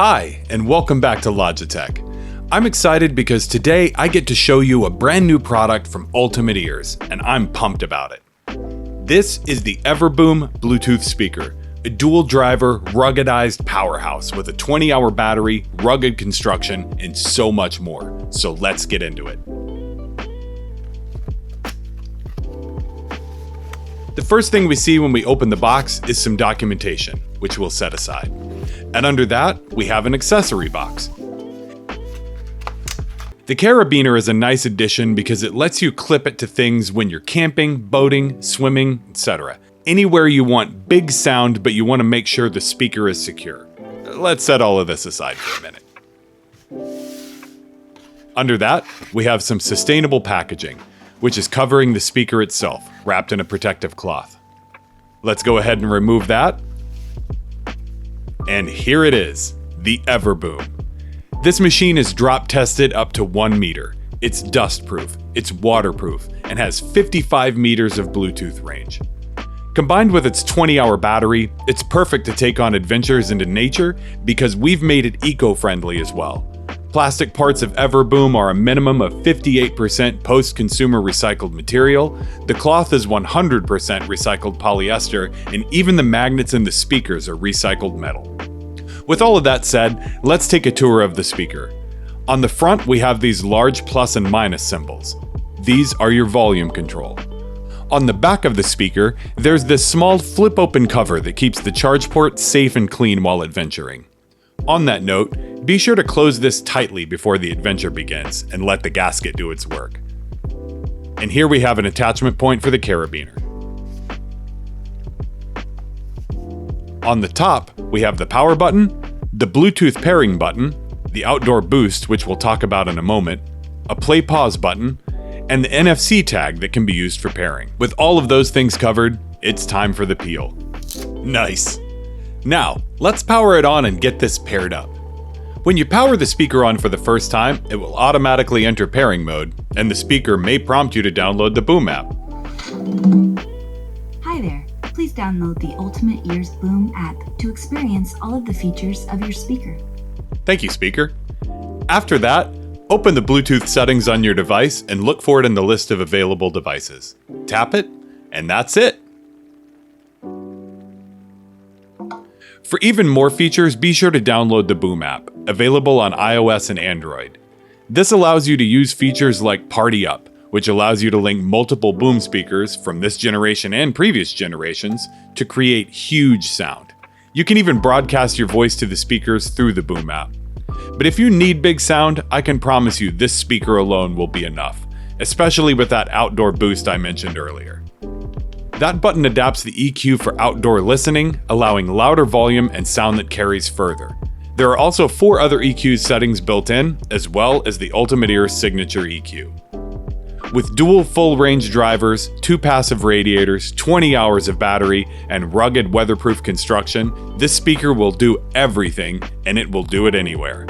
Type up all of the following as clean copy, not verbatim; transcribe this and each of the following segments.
Hi, and welcome back to Logitech. I'm excited because today I get to show you a brand new product from Ultimate Ears, and I'm pumped about it. This is the EVERBOOM Bluetooth speaker, a dual driver, ruggedized powerhouse with a 20-hour battery, rugged construction, and so much more. So let's get into it. The first thing we see when we open the box is some documentation, which we'll set aside. And under that, we have an accessory box. The carabiner is a nice addition because it lets you clip it to things when you're camping, boating, swimming, etc. Anywhere you want big sound, but you want to make sure the speaker is secure. Let's set all of this aside for a minute. Under that, we have some sustainable packaging, which is covering the speaker itself, wrapped in a protective cloth. Let's go ahead and remove that. And here it is, the EVERBOOM. This machine is drop tested up to 1 meter. It's dust-proof, it's waterproof, and has 55 meters of Bluetooth range. Combined with its 20-hour battery, it's perfect to take on adventures into nature because we've made it eco-friendly as well. Plastic parts of EVERBOOM are a minimum of 58% post-consumer recycled material, the cloth is 100% recycled polyester, and even the magnets in the speakers are recycled metal. With all of that said, let's take a tour of the speaker. On the front, we have these large plus and minus symbols. These are your volume control. On the back of the speaker, there's this small flip-open cover that keeps the charge port safe and clean while adventuring. On that note, be sure to close this tightly before the adventure begins and let the gasket do its work. And here we have an attachment point for the carabiner. On the top, we have the power button, the Bluetooth pairing button, the outdoor boost, which we'll talk about in a moment, a play pause button, and the NFC tag that can be used for pairing. With all of those things covered, it's time for the peel. Nice. Now, let's power it on and get this paired up. When you power the speaker on for the first time, it will automatically enter pairing mode, and the speaker may prompt you to download the Boom app. Hi there. Please download the Ultimate Ears Boom app to experience all of the features of your speaker. Thank you, speaker. After that, open the Bluetooth settings on your device and look for it in the list of available devices. Tap it, and that's it. For even more features, be sure to download the Boom app, available on iOS and Android. This allows you to use features like Party Up, which allows you to link multiple Boom speakers from this generation and previous generations to create huge sound. You can even broadcast your voice to the speakers through the Boom app. But if you need big sound, I can promise you this speaker alone will be enough, especially with that outdoor boost I mentioned earlier. That button adapts the EQ for outdoor listening, allowing louder volume and sound that carries further. There are also 4 other EQ settings built in, as well as the Ultimate Ears signature EQ. With dual full-range drivers, 2 passive radiators, 20 hours of battery, and rugged weatherproof construction, this speaker will do everything, and it will do it anywhere.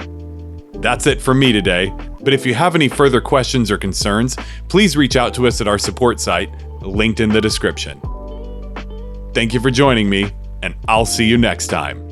That's it from me today, but if you have any further questions or concerns, please reach out to us at our support site, linked in the description. Thank you for joining me, and I'll see you next time.